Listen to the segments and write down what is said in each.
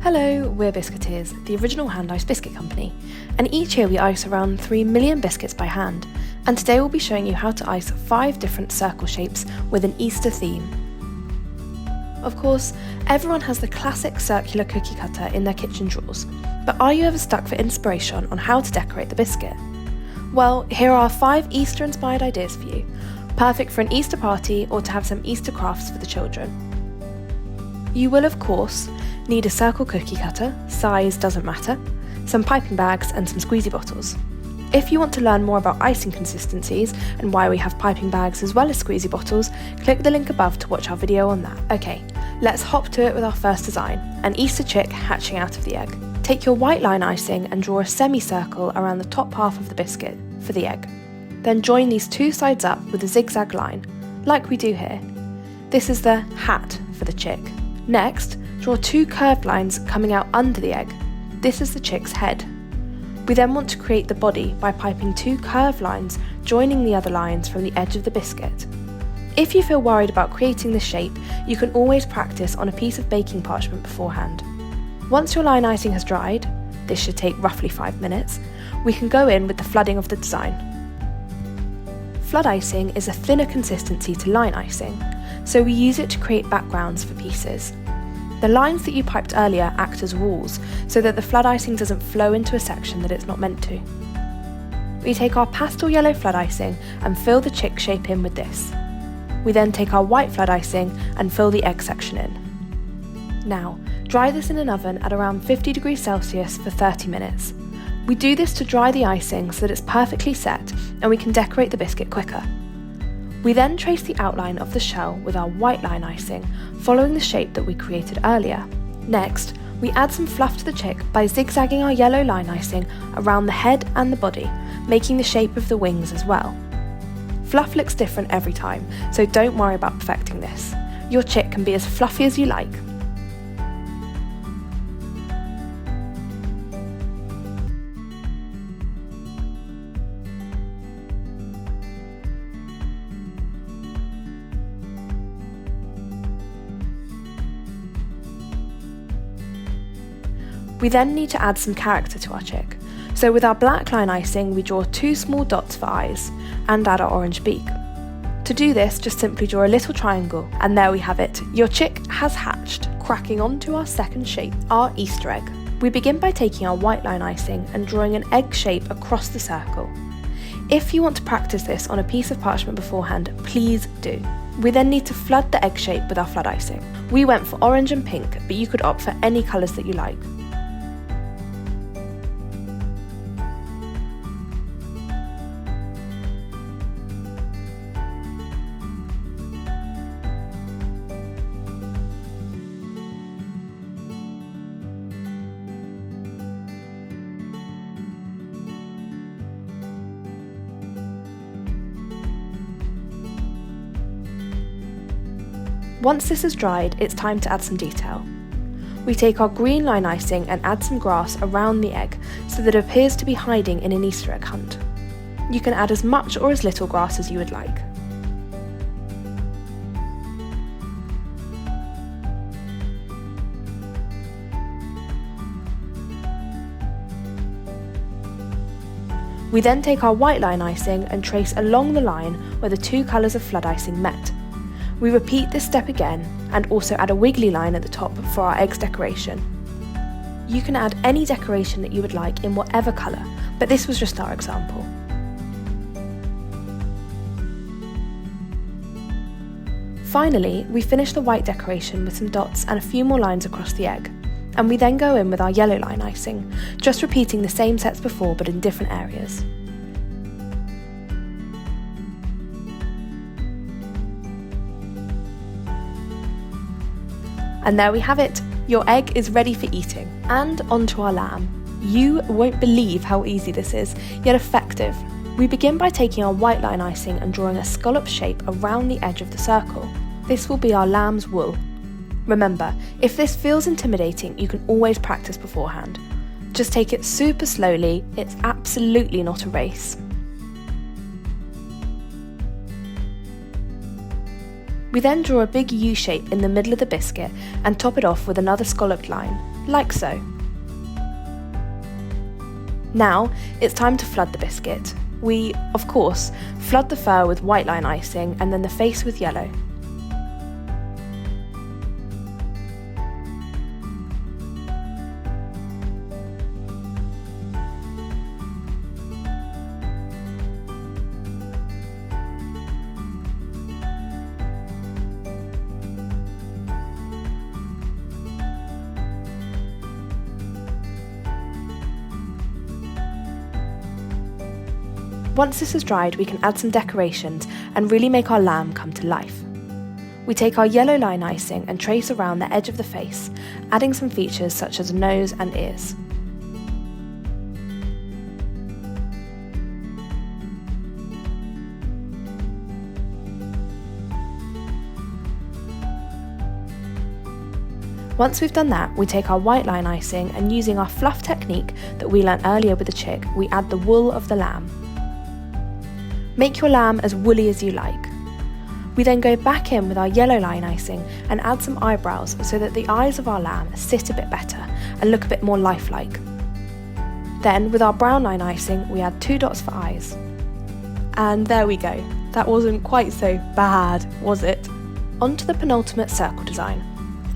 Hello, we're Biscuiteers, the original hand-iced biscuit company, and each year we ice around 3 million biscuits by hand, and today we'll be showing you how to ice 5 different circle shapes with an Easter theme. Of course, everyone has the classic circular cookie cutter in their kitchen drawers, but are you ever stuck for inspiration on how to decorate the biscuit? Well, here are 5 Easter-inspired ideas for you, perfect for an Easter party or to have some Easter crafts for the children. You will, of course, need a circle cookie cutter, size doesn't matter, some piping bags and some squeezy bottles. If you want to learn more about icing consistencies and why we have piping bags as well as squeezy bottles, click the link above to watch our video on that. Okay, let's hop to it with our first design, an Easter chick hatching out of the egg. Take your white line icing and draw a semicircle around the top half of the biscuit for the egg. Then join these two sides up with a zigzag line, like we do here. This is the hat for the chick. Next, draw 2 curved lines coming out under the egg. This is the chick's head. We then want to create the body by piping 2 curved lines joining the other lines from the edge of the biscuit. If you feel worried about creating this shape, you can always practice on a piece of baking parchment beforehand. Once your line icing has dried, this should take roughly 5 minutes, we can go in with the flooding of the design. Flood icing is a thinner consistency to line icing, so we use it to create backgrounds for pieces. The lines that you piped earlier act as walls, so that the flood icing doesn't flow into a section that it's not meant to. We take our pastel yellow flood icing and fill the chick shape in with this. We then take our white flood icing and fill the egg section in. Now, dry this in an oven at around 50 degrees Celsius for 30 minutes. We do this to dry the icing so that it's perfectly set and we can decorate the biscuit quicker. We then trace the outline of the shell with our white line icing, following the shape that we created earlier. Next, we add some fluff to the chick by zigzagging our yellow line icing around the head and the body, making the shape of the wings as well. Fluff looks different every time, so don't worry about perfecting this. Your chick can be as fluffy as you like. We then need to add some character to our chick. So with our black line icing, we draw 2 small dots for eyes and add our orange beak. To do this, just simply draw a little triangle, and there we have it. Your chick has hatched, cracking onto our second shape, our Easter egg. We begin by taking our white line icing and drawing an egg shape across the circle. If you want to practice this on a piece of parchment beforehand, please do. We then need to flood the egg shape with our flood icing. We went for orange and pink, but you could opt for any colours that you like. Once this is dried, it's time to add some detail. We take our green line icing and add some grass around the egg so that it appears to be hiding in an Easter egg hunt. You can add as much or as little grass as you would like. We then take our white line icing and trace along the line where the 2 colours of flood icing met. We repeat this step again and also add a wiggly line at the top for our egg's decoration. You can add any decoration that you would like in whatever colour, but this was just our example. Finally, we finish the white decoration with some dots and a few more lines across the egg, and we then go in with our yellow line icing, just repeating the same steps before but in different areas. And there we have it, your egg is ready for eating. And onto our lamb. You won't believe how easy this is, yet effective. We begin by taking our white line icing and drawing a scallop shape around the edge of the circle. This will be our lamb's wool. Remember, if this feels intimidating, you can always practice beforehand. Just take it super slowly, it's absolutely not a race. We then draw a big U shape in the middle of the biscuit and top it off with another scalloped line, like so. Now, it's time to flood the biscuit. We, of course, flood the fur with white line icing and then the face with yellow. Once this is dried, we can add some decorations and really make our lamb come to life. We take our yellow line icing and trace around the edge of the face, adding some features such as a nose and ears. Once we've done that, we take our white line icing and using our fluff technique that we learnt earlier with the chick, we add the wool of the lamb. Make your lamb as woolly as you like. We then go back in with our yellow line icing and add some eyebrows so that the eyes of our lamb sit a bit better and look a bit more lifelike. Then with our brown line icing, we add 2 dots for eyes. And there we go. That wasn't quite so bad, was it? On to the penultimate circle design,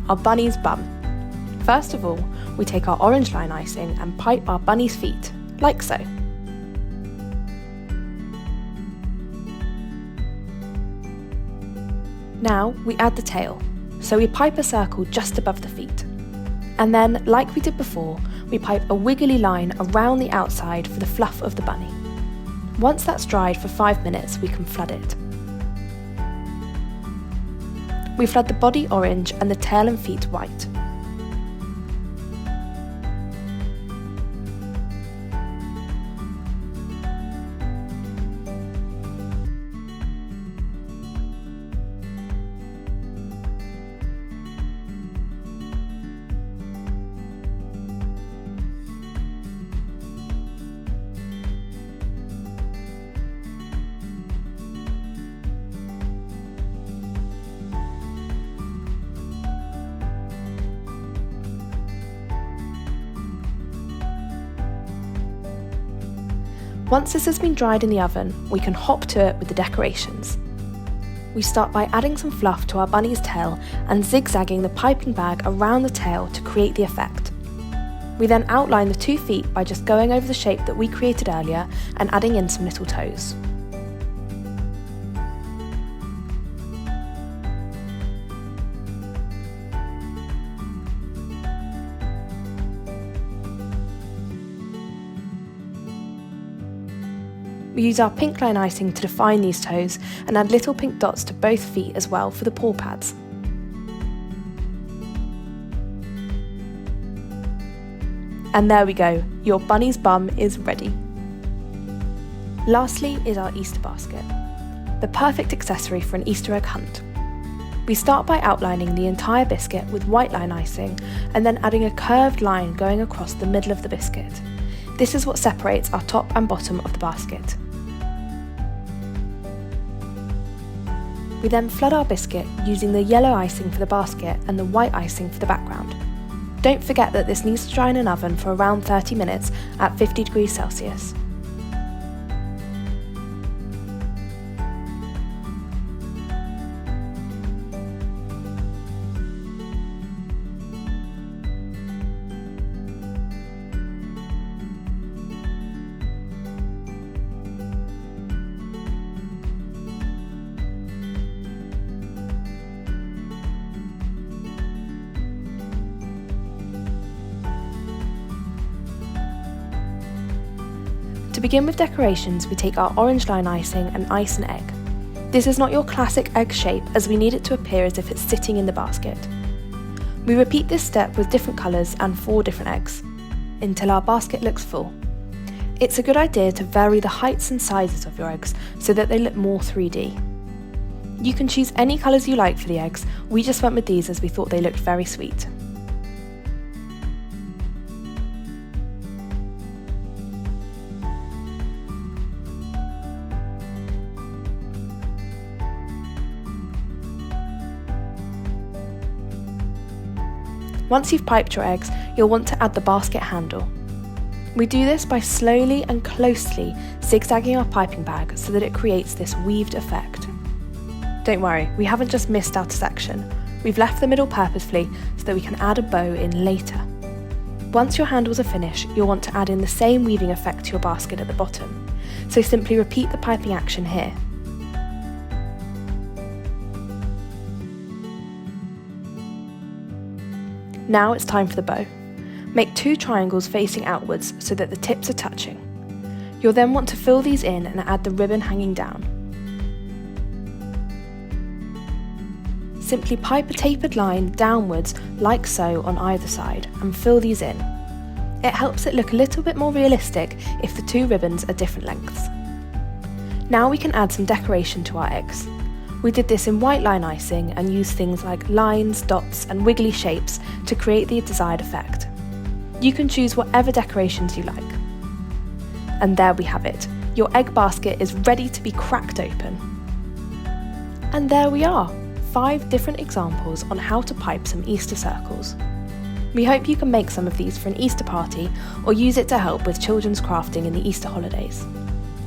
our bunny's bum. First of all, we take our orange line icing and pipe our bunny's feet, like so. Now we add the tail, so we pipe a circle just above the feet. And then, like we did before, we pipe a wiggly line around the outside for the fluff of the bunny. Once that's dried for 5 minutes, we can flood it. We flood the body orange and the tail and feet white. Once this has been dried in the oven, we can hop to it with the decorations. We start by adding some fluff to our bunny's tail and zigzagging the piping bag around the tail to create the effect. We then outline the 2 feet by just going over the shape that we created earlier and adding in some little toes. We use our pink line icing to define these toes and add little pink dots to both feet as well for the paw pads. And there we go, your bunny's bum is ready. Lastly is our Easter basket, the perfect accessory for an Easter egg hunt. We start by outlining the entire biscuit with white line icing and then adding a curved line going across the middle of the biscuit. This is what separates our top and bottom of the basket. We then flood our biscuit using the yellow icing for the basket and the white icing for the background. Don't forget that this needs to dry in an oven for around 30 minutes at 50 degrees Celsius. To begin with decorations, we take our orange line icing and ice an egg. This is not your classic egg shape as we need it to appear as if it's sitting in the basket. We repeat this step with different colours and 4 different eggs, until our basket looks full. It's a good idea to vary the heights and sizes of your eggs so that they look more 3D. You can choose any colours you like for the eggs, we just went with these as we thought they looked very sweet. Once you've piped your eggs, you'll want to add the basket handle. We do this by slowly and closely zigzagging our piping bag so that it creates this weaved effect. Don't worry, we haven't just missed out a section. We've left the middle purposefully so that we can add a bow in later. Once your handles are finished, you'll want to add in the same weaving effect to your basket at the bottom. So simply repeat the piping action here. Now it's time for the bow. Make 2 triangles facing outwards so that the tips are touching. You'll then want to fill these in and add the ribbon hanging down. Simply pipe a tapered line downwards like so on either side and fill these in. It helps it look a little bit more realistic if the 2 ribbons are different lengths. Now we can add some decoration to our eggs. We did this in white line icing and used things like lines, dots and wiggly shapes to create the desired effect. You can choose whatever decorations you like. And there we have it. Your egg basket is ready to be cracked open. And there we are, 5 different examples on how to pipe some Easter circles. We hope you can make some of these for an Easter party or use it to help with children's crafting in the Easter holidays.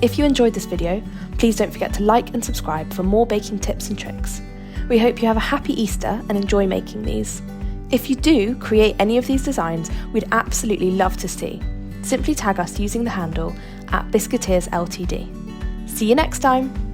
If you enjoyed this video, please don't forget to like and subscribe for more baking tips and tricks. We hope you have a happy Easter and enjoy making these. If you do create any of these designs, we'd absolutely love to see. Simply tag us using the handle @Biscuiteers Ltd. See you next time!